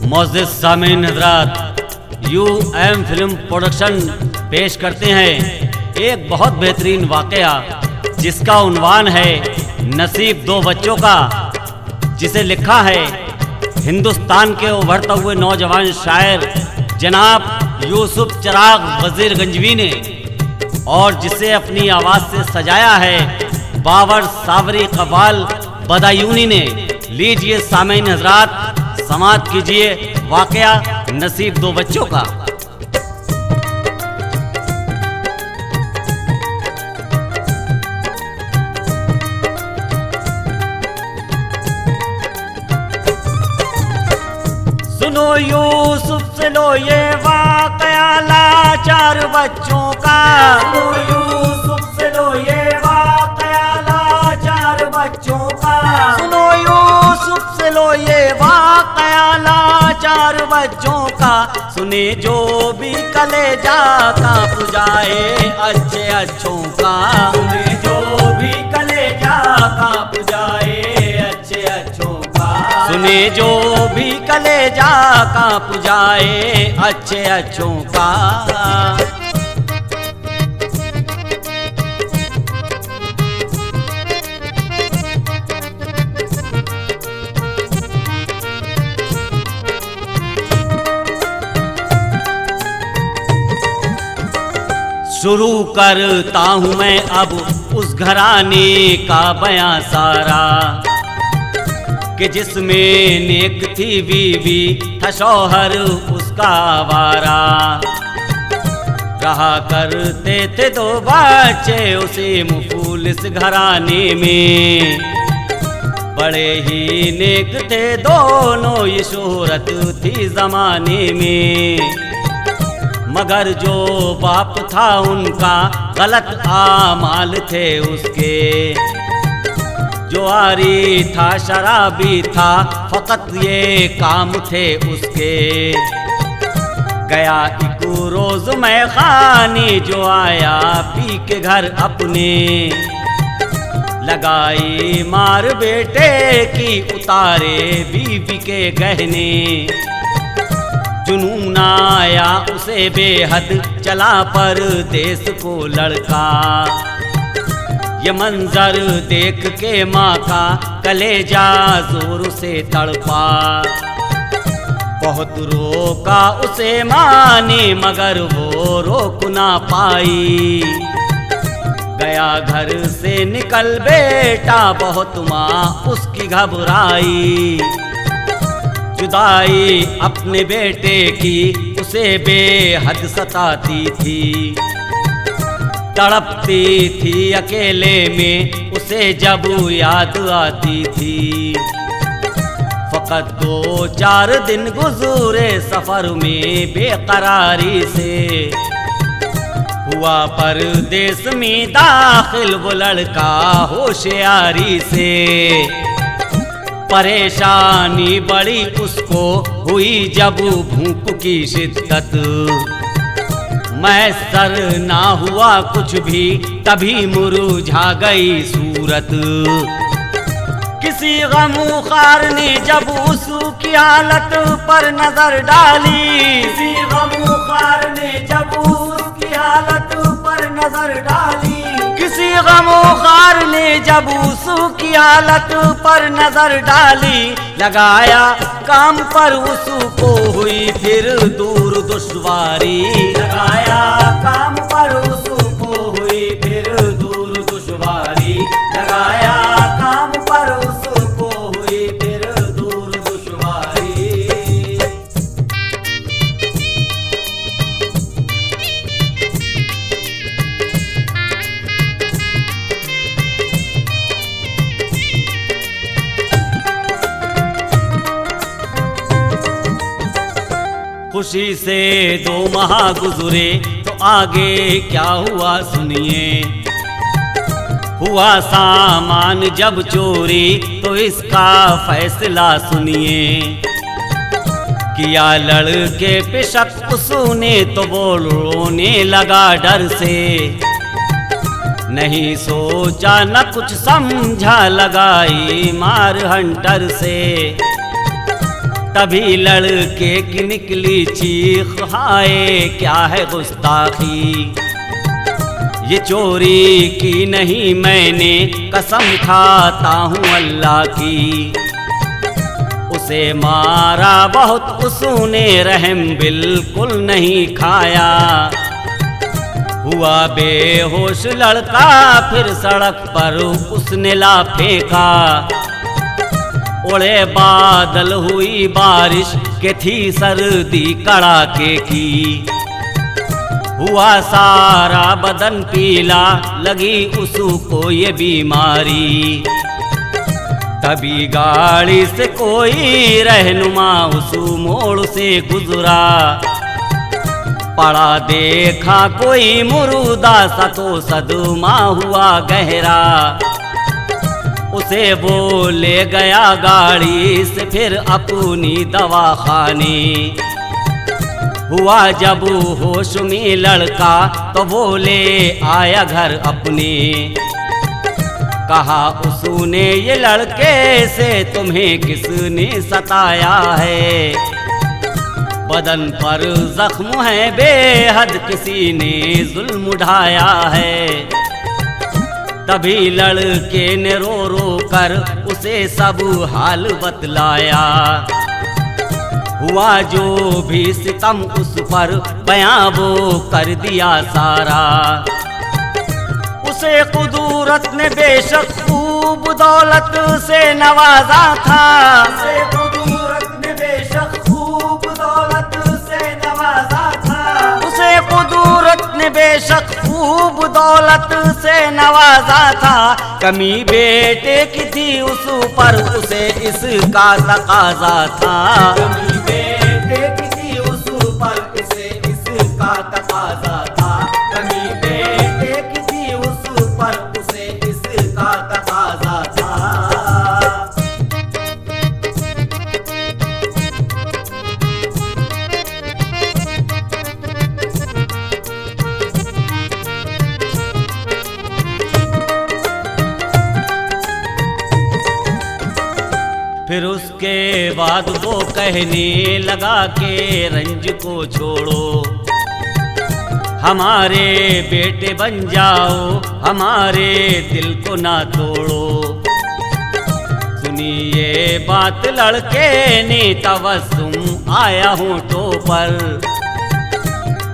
मोअज़्ज़िज़ सामीन हज़रात, UM film production पेश करते हैं एक बहुत बेहतरीन वाक़या जिसका उन्वान है नसीब दो बच्चों का, जिसे लिखा है हिंदुस्तान के उभरते हुए नौजवान शायर जनाब यूसुफ चिराग वज़ीर गंजवी ने, और जिसे अपनी आवाज़ से सजाया है बाबर सावरी कव्वाल बदायूनी ने। लीजिए सामीन हज़रात, समाअत कीजिए वाक़या नसीब दो बच्चों का। सुनो यूसुफ से लो ये वाक़या लाचार बच्चों का, सुनो यूसुफ से लो ये वाक़या लाचार बच्चों का, सुनो यूसुफ से लो ये वाक़या लाचार बच्चों का। सुने जो भी कलेजा कांप जाए अच्छे अच्छों का, सुने जो भी कलेजा कांप जाए अच्छे अच्छों का, सुने जो भी कलेजा कांप जाए अच्छे अच्छों का। शुरू करता हूँ मैं अब उस घराने का बयां सारा, कि जिसमें नेक थी बीवी था शौहर उसका आवारा। रहा करते थे दो बच्चे उसी मुफूलिस घराने में, बड़े ही नेक थे दोनों ये शोहरत थी ज़माने में। मगर जो बाप था उनका गलत आमाल थे उसके, जो आरी था शराबी था फकत ये काम थे उसके। गया एक रोज मैं खानी जो आया पी के घर अपने, लगाई मार बेटे की उतारे बीवी के गहने। जुनून आया उसे बेहद चला परदेस को लड़का, ये मंजर देख के माँ का कलेजा जोर से तड़पा। बहुत रोका उसे माँ ने मगर वो रोक ना पाई। गया घर से निकल बेटा बहुत माँ उसकी घबराई। जुदाई अपने बेटे की उसे बेहद सताती थी, तड़पती थी अकेले में उसे जब याद आती थी। फकत 2-4 दिन गुज़रे सफ़र में बेकरारी से, हुआ परदेस में दाखिल वो लड़का होशियारी से। परेशानी बड़ी उसको हुई जब भूख की शिद्दत, मैसर ना हुआ कुछ भी तभी मुरझा गई सूरत। किसी गमख़ार ने जब उसकी हालत पर नजर डाली, किसी गमख़ार ने जब उसकी हालत पर नजर डाली, किसी गमख़ार ने जब उसकी हालत पर नजर डाली। लगाया काम पर उसको हुई फिर दूर दुश्वारी, लगाया काम पर उसको हुई फिर दूर दुश्वारी, लगाया काम पर उसको हुई फिर दूर दुश्वारी। खुशी से 2 माह गुजरे तो आगे क्या हुआ सुनिए। हुआ सामान जब चोरी तो इसका फैसला सुनिए। किया लड़के पे शक उसने तो वो रोने लगा डर से। नहीं सोचा न कुछ समझा लगाई मार हंटर से। तभी लड़के की निकली चीख, हाय क्या है गुस्ताखी, ये चोरी की नहीं मैंने, कसम खाता हूँ अल्लाह की। उसे मारा बहुत उसने रहम बिल्कुल नहीं खाया, हुआ बेहोश लड़का फिर सड़क पर उसने ला फेंका। उड़े बादल हुई बारिश के थी सर्दी कड़ाके की, हुआ सारा बदन पीला लगी उसको ये बीमारी। तभी गाड़ी से कोई रहनुमा उस मोड़ से गुजरा, पड़ा देखा कोई मुर्दा सा तो सदमा हुआ गहरा। उसे वो ले गया गाड़ी से फिर अपनी दवाखाने, हुआ जब होश में लड़का तो वो ले आया घर अपने। कहा उसने ये लड़के से तुम्हें किसने सताया है, बदन पर जख्म है बेहद किसी ने जुल्म उठाया है। तभी लड़के ने रो रो कर उसे सब हाल बतलाया, हुआ जो भी सितम उस पर बयां वो कर दिया सारा। उसे कुदरत ने बेशक खूब दौलत से नवाजा था, उसे कुदरत ने बेशक खूब दौलत से नवाजा था, उसे कुदरत ने बेशक खूब दौलत से नवाजा था। कमी बेटे की थी उस पर उसे इसका तकाजा था, कमी बेटे की थी उस पर उसे इसका तकाजा था, कमी बेटे की थी उस पर उसे इसका तकाजा था। फिर उसके बाद वो कहने लगा के रंज को छोड़ो, हमारे बेटे बन जाओ, हमारे दिल को ना तोड़ो। सुनिए बात लड़के ने तबस्सुम आया होठों पर,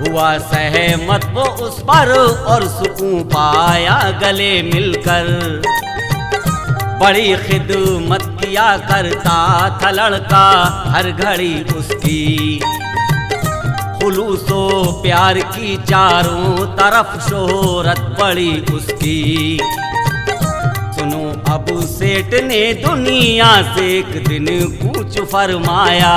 हुआ सहमत वो उस पर और सुकून पाया गले मिलकर। बड़ी खिदमत किया करता था लड़का हर घड़ी उसकी, खुलूसो प्यार की चारों तरफ शोहरत बड़ी उसकी। सुनो अब सेठ ने दुनिया से एक दिन कूच फरमाया,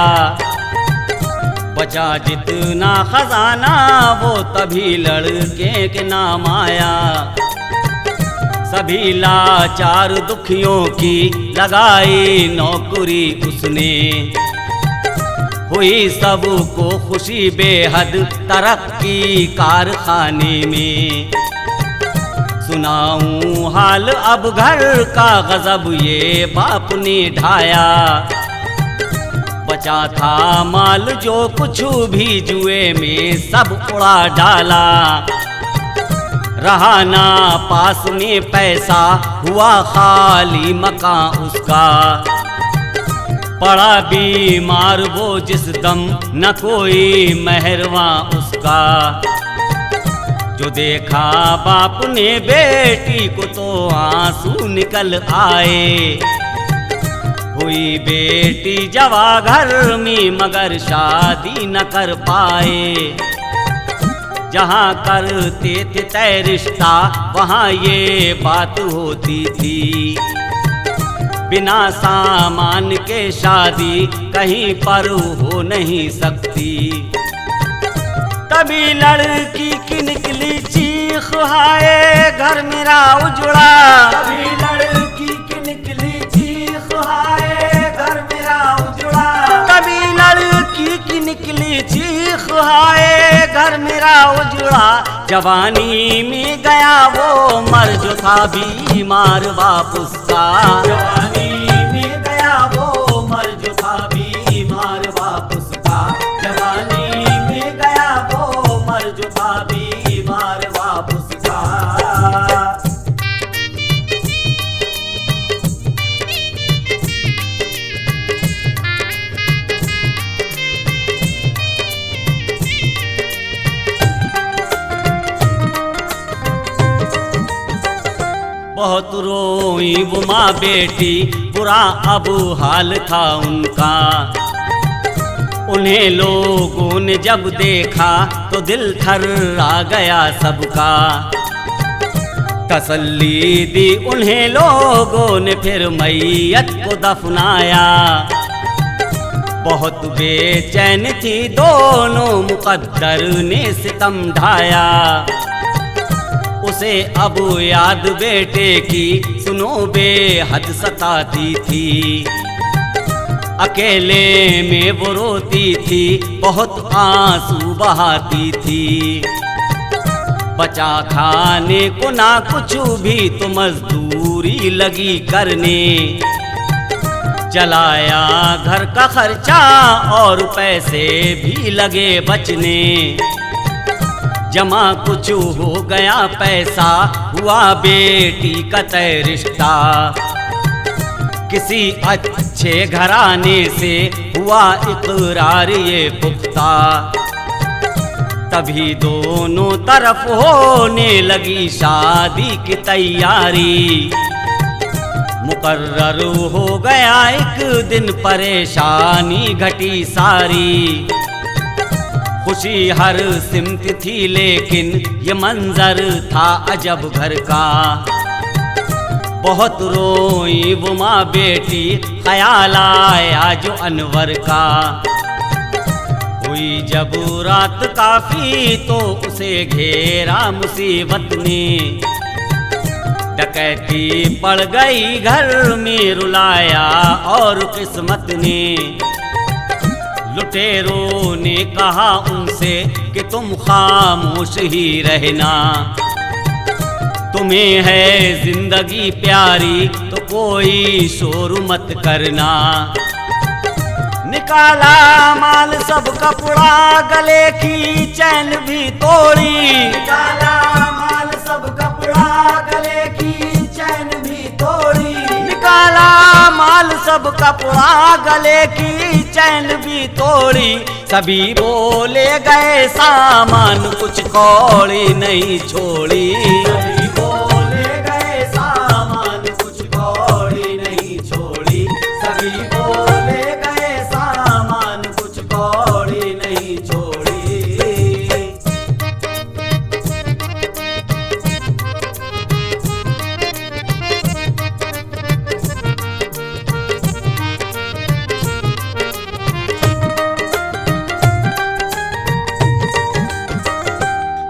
बचा जितना खजाना वो तभी लड़के के नाम आया। सभी लाचार दुखियों की लगाई नौकरी उसने, हुई सबको खुशी बेहद तरक्की कारखाने में। सुनाऊं हाल अब घर का गजब ये बाप ने ढाया, बचा था माल जो कुछ भी जुए में सब उड़ा डाला। रहा ना पास में पैसा हुआ खाली मकान उसका, पड़ा बीमार वो जिस दम न कोई मेहरवा उसका। जो देखा बाप ने बेटी को तो आंसू निकल आए, हुई बेटी जवा घर में मगर शादी न कर पाए। जहाँ करते थे तय रिश्ता वहाँ ये बात होती थी, बिना सामान के शादी कहीं पर हो नहीं सकती। तभी लड़की की निकली चीख, हाय घर मेरा उजड़ा, तभी लड़की की निकली चीख, हाय घर मेरा उजड़ा। तभी लड़की की निकली चीख, हाय घर मेरा उजड़ा। जवानी में गया वो मर जो था बीमार बाप उसका, जवानी में गया वो मर जो था बीमार बहुत रोई वो माँ बेटी, बुरा अब हाल था उनका। उन्हें लोगों ने जब देखा तो दिल थर्रा गया सबका। तसल्ली दी उन्हें लोगों ने, फिर मैयत को दफनाया। बहुत बेचैन थी दोनों, मुकद्दर ने सितम ढाया। उसे अब याद बेटे की सुनो बेहद सताती थी। अकेले में वो रोती थी, बहुत आंसू बहाती थी। बचा खाने को ना कुछ भी तो मजदूरी लगी करने। चलाया घर का खर्चा और पैसे भी लगे बचने। जमा कुछ हो गया पैसा, हुआ बेटी का तय रिश्ता। किसी अच्छे घराने से हुआ इकरार ये पुख्ता। तभी दोनों तरफ होने लगी शादी की तैयारी। मुकर्रर हो गया एक दिन, परेशानी घटी सारी। खुशी हर सिमत थी लेकिन ये मंजर था अजब घर का। बहुत रोई वो माँ बेटी, ख्याल आया जो अनवर का। हुई जब रात काफी तो उसे घेरा मुसीबत ने। डकैती पड़ गई घर में, रुलाया और किस्मत ने। लुटेरों ने कहा उनसे कि तुम खामोश ही रहना। तुम्हें है जिंदगी प्यारी तो कोई शोर मत करना। निकाला माल सब कपड़ा, गले की चैन भी तोड़ी। निकाला माल सब कपड़ा, गले की चैन भी तोड़ी। निकाला माल सब कपड़ा, गले की चैन भी तोड़ी। सभी बोले गए सामान, कुछ कौड़ी नहीं छोड़ी। सभी बोले गए सामान, कुछ कौड़ी नहीं छोड़ी। सभी बोले गए सामान, कुछ कौड़ी नहीं छोड़ी।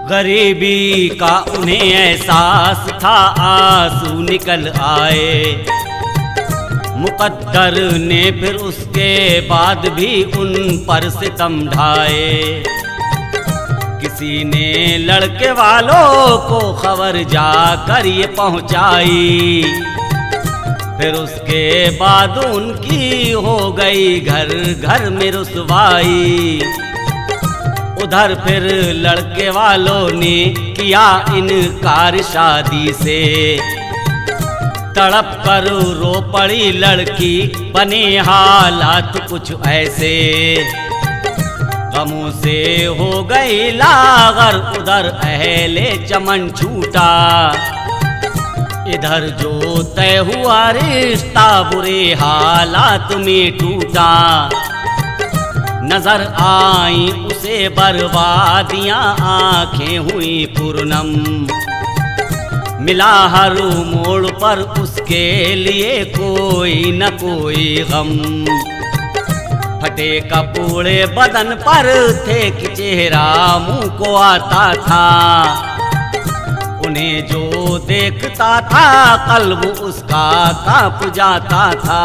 गरीबी का उन्हें एहसास था, आंसू निकल आए। मुकद्दर ने फिर उसके बाद भी उन पर सितम ढाए। किसी ने लड़के वालों को खबर जाकर ये पहुंचाई। फिर उसके बाद उनकी हो गई घर घर में रुसवाई। उधर फिर लड़के वालों ने किया इनकार शादी से। तड़प कर रो पड़ी लड़की, बने हालात कुछ ऐसे। गमों से हो गई लागर, उधर अहले चमन छूटा। इधर जो तय हुआ रिश्ता, बुरे हालात में टूटा। नजर आई उसे बर्बादियां, आंखें हुई पूर्णम। मिला हर मोड़ पर उसके लिए कोई न कोई गम। फटे कपूड़े बदन पर थे कि चेहरा मुंह को आता था। उन्हें जो देखता था कल्ब उसका कांप जाता था।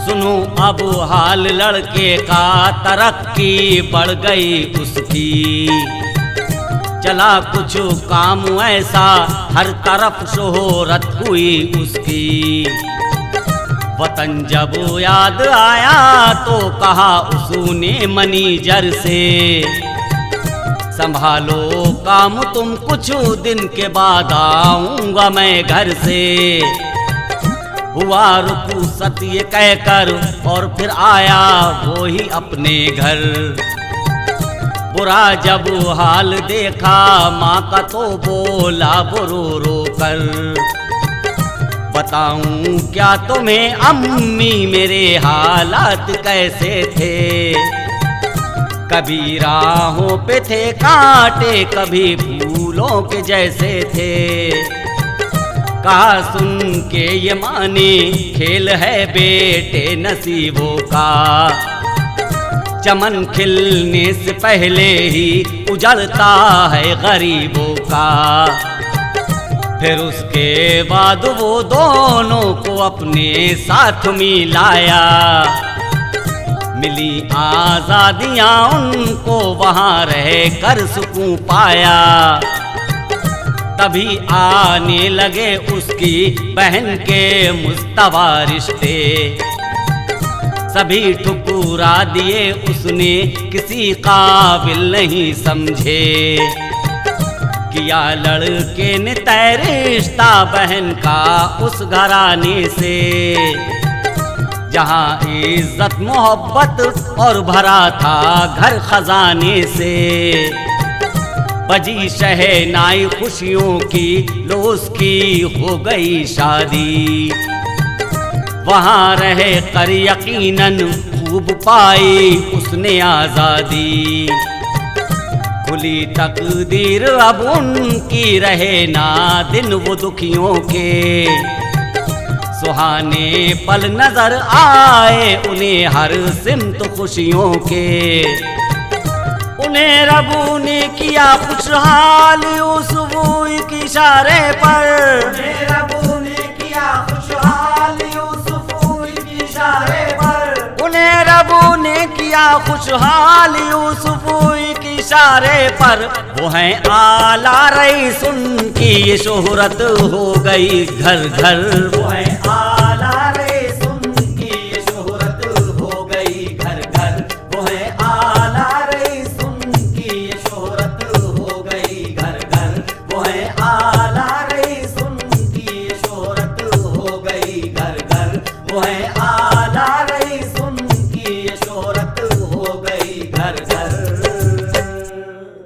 सुनो अब हाल लड़के का, तरक्की बढ़ गई उसकी। चला कुछ काम ऐसा, हर तरफ शोहरत हुई उसकी। वतन जब याद आया तो कहा उसने मनीजर से, संभालो काम तुम, कुछ दिन के बाद आऊंगा मैं घर से। हुआ रुकू सत्य कहकर और फिर आया वो ही अपने घर। बुरा जब हाल देखा माँ का तो बोला रो रो कर, बताऊं क्या तुम्हें अम्मी मेरे हालात कैसे थे। कभी राहों पे थे कांटे, कभी फूलों के जैसे थे। कहा सुन के ये माने खेल है बेटे नसीबों का, चमन खिलने से पहले ही उजड़ता है गरीबों का। फिर उसके बाद वो दोनों को अपने साथ मिलाया, मिली आजादियां उनको वहां रह कर सुकून पाया। तभी आने लगे उसकी बहन के मुस्तवा रिश्ते, सभी ठुकरा दिए उसने किसी काबिल नहीं समझे। किया लड़के ने तय रिश्ता बहन का उस घराने से, जहां इज्जत मोहब्बत और भरा था घर खजाने से। बजी शहनाई खुशियों की लो उसकी हो गई शादी, वहां रहे कर यकीनन खूब पाई उसने आजादी। खुली तकदीर अब उनकी रहे ना दिन वो दुखियों के, सुहाने पल नजर आए उन्हें हर सिमत खुशियों के। उन्हें रबू ने किया खुशहाल यूसुफ के इशारे पर, उन्हें रबू ने किया खुशहाल यूसुफ के इशारे पर, उन्हें रबू ने किया खुशहाल यूसुफ के इशारे पर। वो हैं आला रईस उनकी ये शोहरत हो गई घर घर, वो हैं आला रईस उनकी ये शोहरत हो गई घर घर, वो हैं